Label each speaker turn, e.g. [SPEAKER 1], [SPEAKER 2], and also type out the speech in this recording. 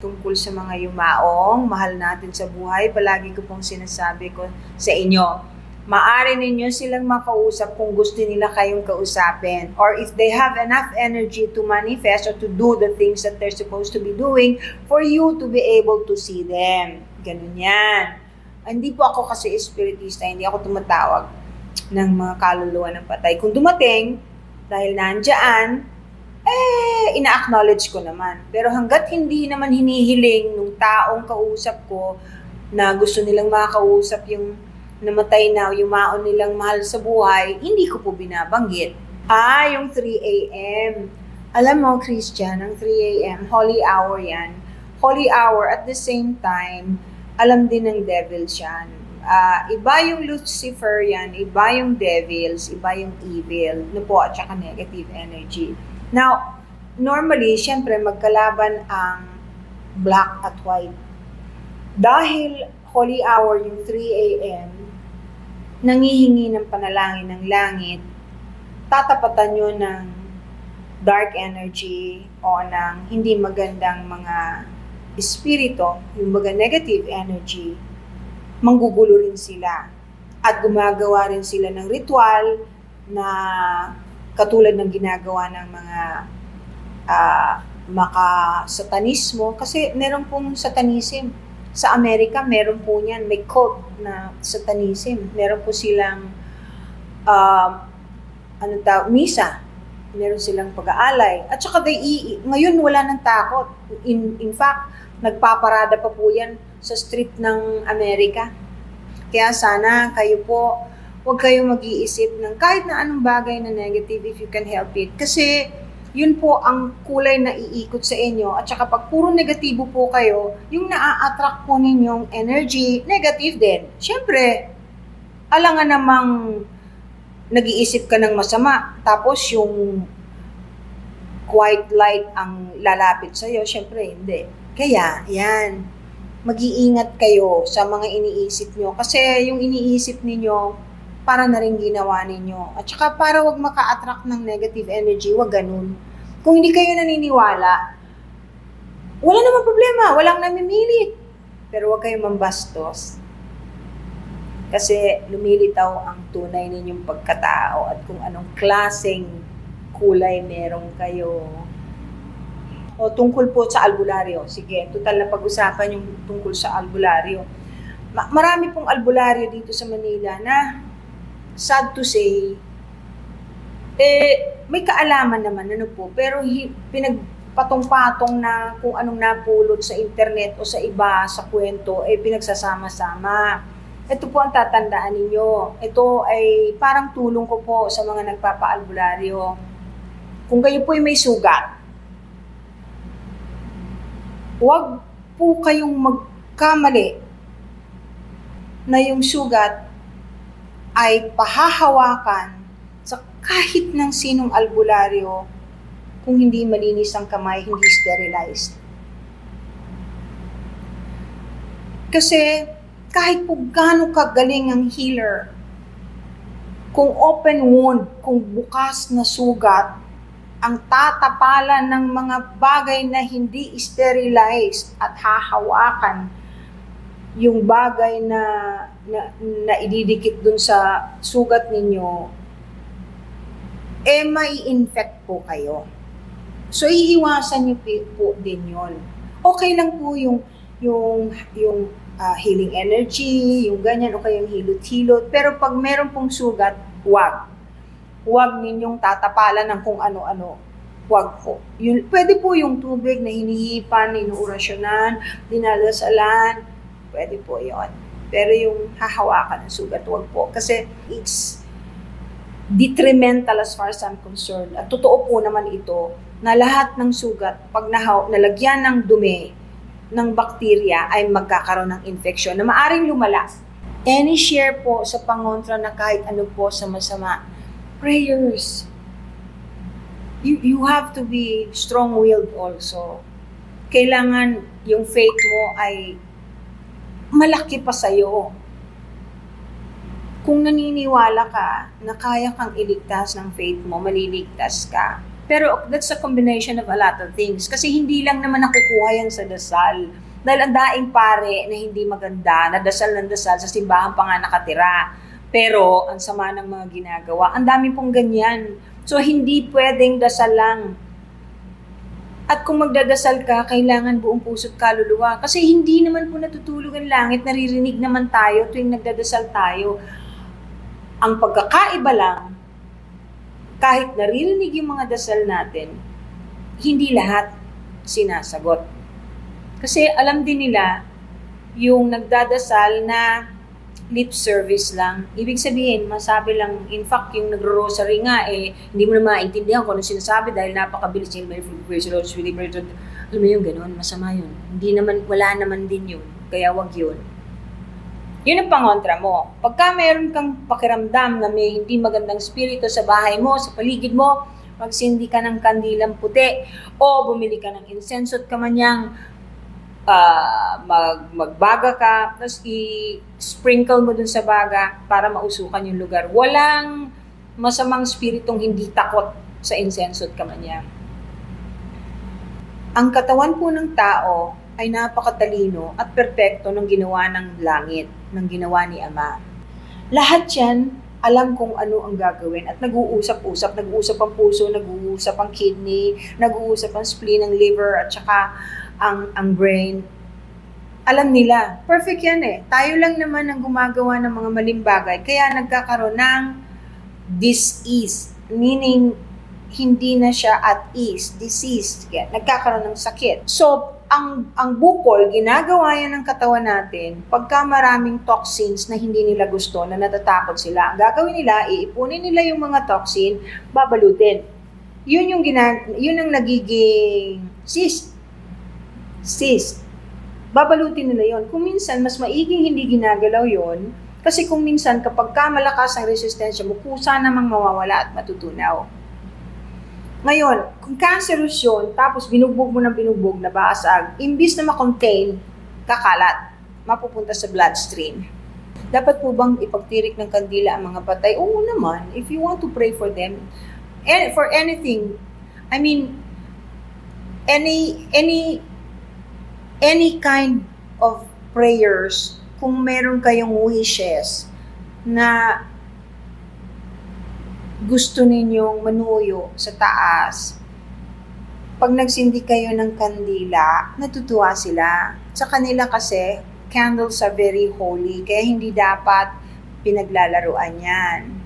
[SPEAKER 1] tungkol sa mga yumaong, mahal natin sa buhay. Palagi ko pong sinasabi ko sa inyo, maaari ninyo silang makausap kung gusto nila kayong kausapin. Or if they have enough energy to manifest or to do the things that they're supposed to be doing for you to be able to see them. Ganun yan. Hindi po ako kasi espiritista, hindi ako tumatawag ng mga kaluluwa ng patay. Kung dumating, dahil nandyan, ina-acknowledge ko naman. Pero hanggat hindi naman hinihiling nung taong kausap ko na gusto nilang makakausap yung namatay na, yung maon nilang mahal sa buhay, hindi ko po binabanggit. Yung 3 a.m. Alam mo, Christian, ang 3 a.m., holy hour yan. Holy hour, at the same time, alam din ng devils yan. Iba yung Lucifer yan, iba yung devils, iba yung evil, at saka negative energy. Now, normally, syempre, magkalaban ang black at white. Dahil holy hour yung 3 a.m., nangihingi ng panalangin ng langit, tatapatan nyo ng dark energy o ng hindi magandang mga espiritu, yung mga negative energy, manggugulo rin sila. At gumagawa rin sila ng ritual na katulad ng ginagawa ng mga maka-satanismo. Kasi meron pong satanism. Sa Amerika, meron po niyan. May cult na satanism. Meron po silang misa. Meron silang pag-aalay. At saka ngayon wala nang takot. In fact, nagpaparada pa po yan sa street ng Amerika. Kaya sana kayo po, huwag kayong mag-iisip ng kahit na anong bagay na negative if you can help it. Kasi yun po ang kulay na iikot sa inyo. At saka pag puro negatibo po kayo, yung naa-attract po ninyong energy, negative din. Siyempre, alangan namang nag-iisip ka ng masama. Tapos yung white light ang lalapit sa'yo, siyempre hindi. Kaya, yan. Mag-iingat kayo sa mga iniisip nyo. Kasi yung iniisip ninyo, para na rin ginawa ninyo. At saka para wag maka-attract ng negative energy, wag ganun. Kung hindi kayo naniniwala, wala namang problema, walang namimilit. Pero wag kayong mambastos. Kasi lumilitaw ang tunay ninyong pagkatao at kung anong klaseng kulay meron kayo. O tungkol po sa albularyo. Sige, total na pag-usapan yung tungkol sa albularyo. Marami pong albularyo dito sa Manila na sad to say, may kaalaman naman, pero pinagpatong-patong na kung anong napulot sa internet o sa iba, sa kwento, pinagsasama-sama. Ito po ang tatandaan ninyo. Ito ay parang tulong ko po sa mga nagpapaalbularyo. Kung kayo po ay may sugat, huwag po kayong magkamali na yung sugat ay pahahawakan sa kahit ng sinong albularyo kung hindi malinis ang kamay, hindi sterilized. Kasi kahit po gaano kagaling ang healer, kung open wound, kung bukas na sugat, ang tatapalan ng mga bagay na hindi sterilized at hahawakan yung bagay na ididikit dun sa sugat ninyo, mai-infect po kayo. So, iiwasan niyo po din yun. Okay lang po yung healing energy, yung ganyan, o kayong hilot-hilot. Pero pag meron pong sugat, wag. Wag ninyong tatapalan ng kung ano-ano. Wag po. Pwede po yung tubig na hinihipan, inuurasyonan, dinadasalan, pwede po yon. Pero yung hahawakan ng sugat, wag po. Kasi it's detrimental as far as I'm concerned. At totoo po naman ito na lahat ng sugat, pag nalagyan ng dumi, ng bakterya, ay magkakaroon ng infection na maaring lumala. Any share po sa pangontra na kahit ano po sa masama. Prayers. You have to be strong-willed also. Kailangan yung faith mo ay malaki pa sa'yo. Kung naniniwala ka na kaya kang iligtas ng faith mo, maliligtas ka, Pero that's a combination of a lot of things. Kasi hindi lang naman nakukuha yan sa dasal. Dahil ang daing pare na hindi maganda, na dasal ng dasal, sa simbahan pa nga nakatira. Pero ang sama ng mga ginagawa, ang dami pong ganyan. So hindi pwedeng dasal lang. At kung magdadasal ka, kailangan buong puso't kaluluwa. Kasi hindi naman po natutulog ang langit, naririnig naman tayo tuwing nagdadasal tayo. Ang pagkakaiba lang, kahit naririnig yung mga dasal natin, hindi lahat sinasagot. Kasi alam din nila yung nagdadasal na lip service lang. Ibig sabihin, masabi lang, in fact, yung nagro-rosary nga, hindi mo na maintindihan kung ano sinasabi dahil napakabilis yung alam mo yung gano'n, masama yun. Hindi naman, wala naman din yun. Kaya wag yun. Yun ang pangontra mo. Pagka meron kang pakiramdam na may hindi magandang spirito sa bahay mo, sa paligid mo, magsindi ka ng kandilang puti o bumili ka ng insenso at kamanyang magbaga ka, tapos i-sprinkle mo dun sa baga para mausukan yung lugar. Walang masamang spiritong hindi takot sa insenso at kamanyang. Ang katawan po ng tao ay napakatalino at perpekto ng ginawa ng langit, ng ginawa ni Ama. Lahat yan, alam kung ano ang gagawin at nag-uusap-usap ang puso, nag-uusap ang kidney, nag-uusap ang spleen, ang liver, at saka ang brain. Alam nila, perfect yan eh. Tayo lang naman ang gumagawa ng mga maling bagay, kaya nagkakaroon ng dis-ease, meaning hindi na siya at ease, disease, nagkakaroon ng sakit. So, ang bukol, ginagawa yan ng katawan natin pagka maraming toxins na hindi nila gusto, na natatakot sila. Ang gagawin nila, iipunin nila yung mga toxin, babalutin. Yun ang nagiging cyst. Babalutin nila yon. Kung minsan, mas maiging hindi ginagalaw yon, kasi kung minsan, kapag malakas ang resistensya mo, kusa namang mawawala at matutunaw. Ngayon, kung cancerous yun, tapos binugbog mo ng binugbog na basag, imbis na makontain, kakalat, mapupunta sa bloodstream. Dapat po bang ipagtirik ng kandila ang mga patay? Oo naman, if you want to pray for them, and for anything, I mean, any kind of prayers, kung meron kayong wishes na gusto ninyong manuyo sa taas, pag nagsindi kayo ng kandila, natutuwa sila. Sa kanila kasi, candles are very holy, kaya hindi dapat pinaglalaruan yan.